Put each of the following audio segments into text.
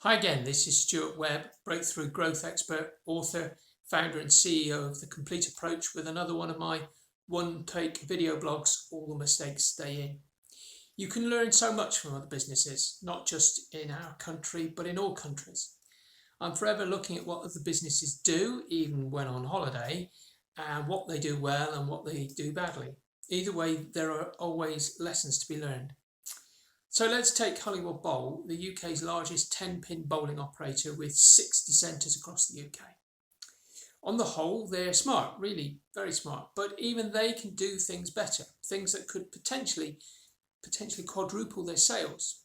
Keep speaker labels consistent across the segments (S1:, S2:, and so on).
S1: Hi again, this is Stuart Webb, breakthrough growth expert, author, founder and CEO of The Complete Approach with another one of my one-take video blogs, All the Mistakes Stay In. You can learn so much from other businesses, not just in our country, but in all countries. I'm forever looking at what other businesses do, even when on holiday, and what they do well and what they do badly. Either way, there are always lessons to be learned. So let's take Hollywood Bowl, the UK's largest 10-pin bowling operator with 60 centres across the UK. On the whole, they're smart, really very smart, but even they can do things better, things that could potentially quadruple their sales.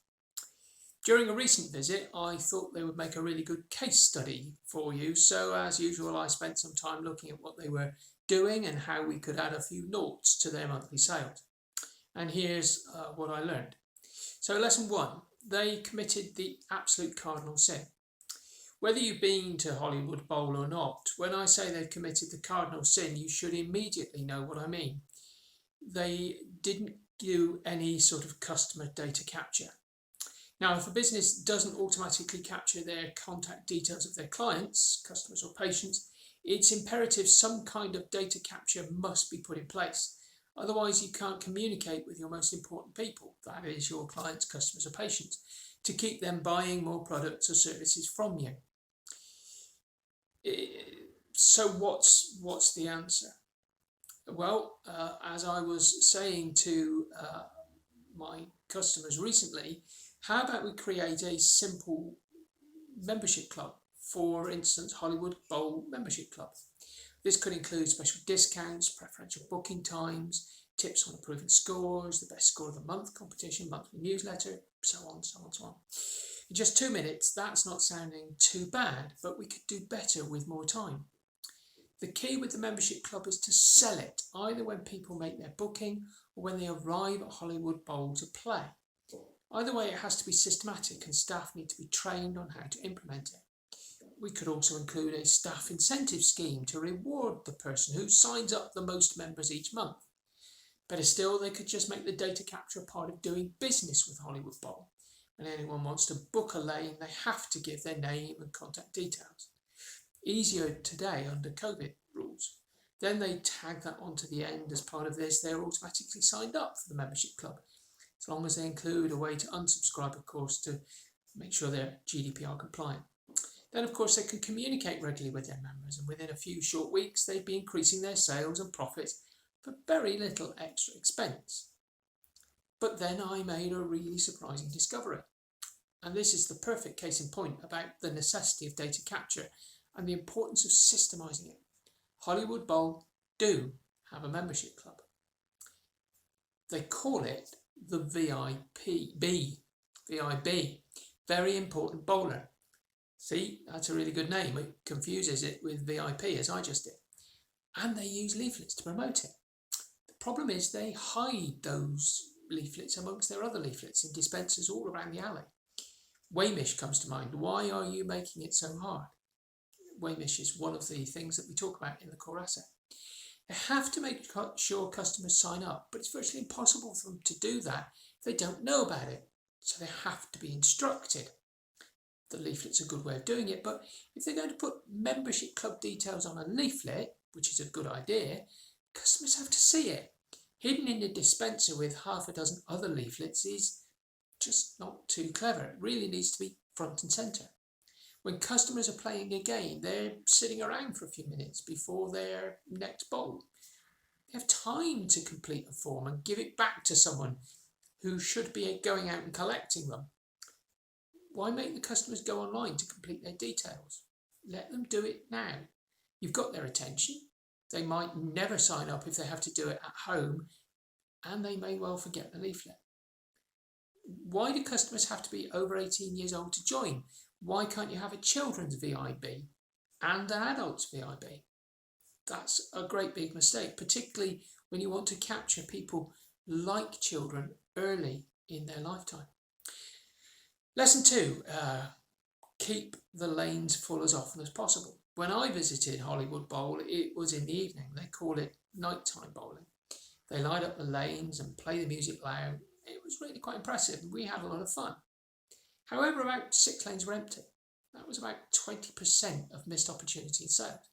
S1: During a recent visit, I thought they would make a really good case study for you, so as usual I spent some time looking at what they were doing and how we could add a few noughts to their monthly sales. And here's what I learned. So lesson 1, they committed the absolute cardinal sin. Whether you've been to Hollywood Bowl or not, when I say they've committed the cardinal sin, you should immediately know what I mean. They didn't do any sort of customer data capture. Now, if a business doesn't automatically capture their contact details of their clients, customers or patients, it's imperative some kind of data capture must be put in place. Otherwise, you can't communicate with your most important people, that is your clients, customers or patients, to keep them buying more products or services from you. So what's the answer? Well, as I was saying to my customers recently, how about we create a simple membership club? For instance, Hollywood Bowl Membership Club. This could include special discounts, preferential booking times, tips on improving scores, the best score of the month competition, monthly newsletter, so on, so on, so on. In just 2 minutes, that's not sounding too bad, but we could do better with more time. The key with the membership club is to sell it, either when people make their booking or when they arrive at Hollywood Bowl to play. Either way, it has to be systematic and staff need to be trained on how to implement it. We could also include a staff incentive scheme to reward the person who signs up the most members each month. Better still, they could just make the data capture a part of doing business with Hollywood Bowl. When anyone wants to book a lane, they have to give their name and contact details. Easier today under COVID rules. Then they tag that onto the end as part of this. They're automatically signed up for the membership club, as long as they include a way to unsubscribe, of course, to make sure they're GDPR compliant. Then, of course, they can communicate regularly with their members, and within a few short weeks, they'd be increasing their sales and profits for very little extra expense. But then I made a really surprising discovery. And this is the perfect case in point about the necessity of data capture and the importance of systemizing it. Hollywood Bowl do have a membership club. They call it the VIB, very important bowler. See, that's a really good name. It confuses it with VIP, as I just did. And they use leaflets to promote it. The problem is they hide those leaflets amongst their other leaflets in dispensers all around the alley. Weimish comes to mind. Why are you making it so hard? Weimish is one of the things that we talk about in the core asset. They have to make sure customers sign up, but it's virtually impossible for them to do that if they don't know about it. So they have to be instructed. The leaflet's a good way of doing it, but if they're going to put membership club details on a leaflet, which is a good idea, customers have to see it. Hidden in a dispenser with half a dozen other leaflets is just not too clever. It really needs to be front and centre. When customers are playing a game, they're sitting around for a few minutes before their next bowl. They have time to complete a form and give it back to someone who should be going out and collecting them. Why make the customers go online to complete their details? Let them do it now. You've got their attention. They might never sign up if they have to do it at home, and they may well forget the leaflet. Why do customers have to be over 18 years old to join? Why can't you have a children's VIB and an adult's VIB? That's a great big mistake, particularly when you want to capture people like children early in their lifetime. Lesson 2, keep the lanes full as often as possible. When I visited Hollywood Bowl, it was in the evening. They call it nighttime bowling. They light up the lanes and play the music loud. It was really quite impressive. We had a lot of fun. However, about 6 lanes were empty. That was about 20% of missed opportunity in sales.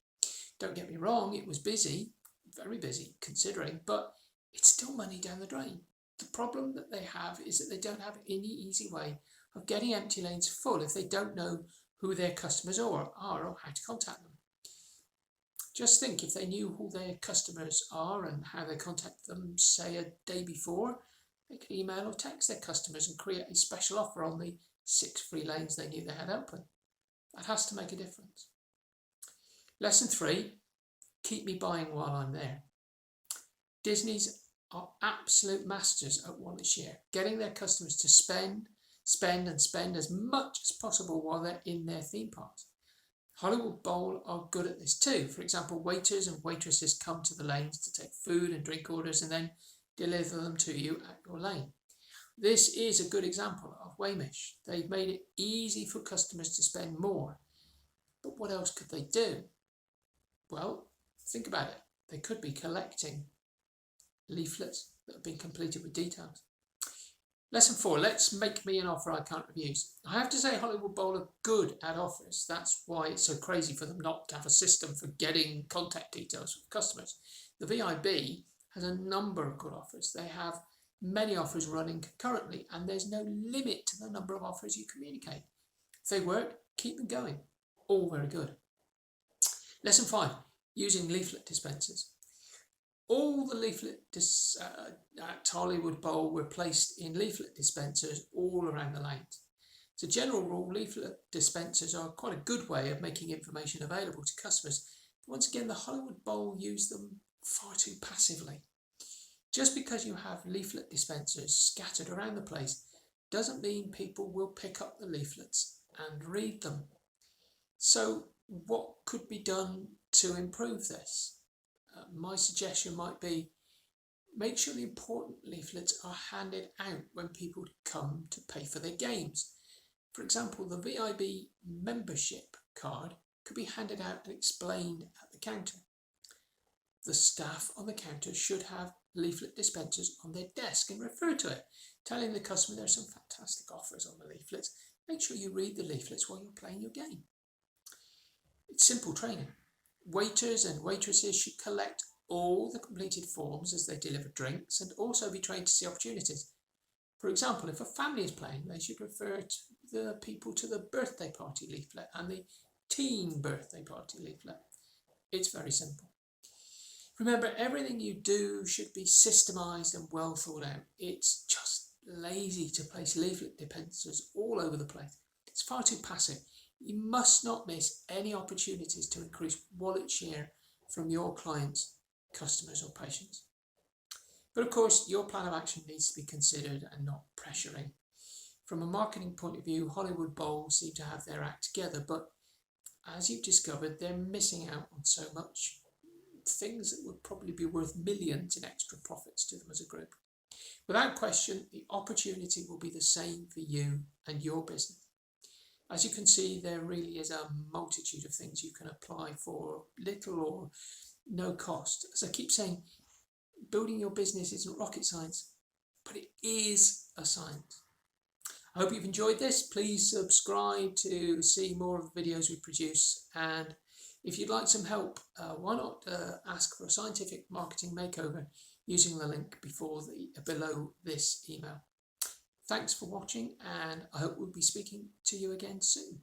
S1: Don't get me wrong, it was busy, very busy considering, but it's still money down the drain. The problem that they have is that they don't have any easy way of getting empty lanes full if they don't know who their customers are or how to contact them. Just think, if they knew who their customers are and how they contact them, say a day before, they could email or text their customers and create a special offer on the 6 free lanes they knew they had open. That has to make a difference. Lesson 3, keep me buying while I'm there. Disney's are absolute masters at wallet share, getting their customers to spend as much as possible while they're in their theme parks. Hollywood Bowl are good at this too. For example, waiters and waitresses come to the lanes to take food and drink orders and then deliver them to you at your lane. This is a good example of Wamish. They've made it easy for customers to spend more. But what else could they do? Well, think about it. They could be collecting leaflets that have been completed with details. Lesson 4, let's make me an offer I can't refuse. I have to say Hollywood Bowl are good at offers. That's why it's so crazy for them not to have a system for getting contact details from customers. The VIB has a number of good offers. They have many offers running concurrently, and there's no limit to the number of offers you communicate. If they work, keep them going. All very good. Lesson 5, using leaflet dispensers. All the leaflets at Hollywood Bowl were placed in leaflet dispensers all around the lanes. As a general rule, leaflet dispensers are quite a good way of making information available to customers. But once again, the Hollywood Bowl use them far too passively. Just because you have leaflet dispensers scattered around the place doesn't mean people will pick up the leaflets and read them. So what could be done to improve this? My suggestion might be, make sure the important leaflets are handed out when people come to pay for their games. For example, the VIB membership card could be handed out and explained at the counter. The staff on the counter should have leaflet dispensers on their desk and refer to it, telling the customer there are some fantastic offers on the leaflets. Make sure you read the leaflets while you're playing your game. It's simple training. Waiters and waitresses should collect all the completed forms as they deliver drinks and also be trained to see opportunities. For example, if a family is playing, they should refer to the people to the birthday party leaflet and the teen birthday party leaflet. It's very simple. Remember, everything you do should be systemised and well thought out. It's just lazy to place leaflet dispensers all over the place. It's far too passive. You must not miss any opportunities to increase wallet share from your clients, customers or patients. But of course, your plan of action needs to be considered and not pressuring. From a marketing point of view, Hollywood Bowl seem to have their act together, but as you've discovered, they're missing out on so much. Things that would probably be worth millions in extra profits to them as a group. Without question, the opportunity will be the same for you and your business. As you can see, there really is a multitude of things you can apply for little or no cost. As I keep saying, building your business isn't rocket science, but it is a science. I hope you've enjoyed this. Please subscribe to see more of the videos we produce. And if you'd like some help, why not ask for a scientific marketing makeover using the link below this email. Thanks for watching, and I hope we'll be speaking to you again soon.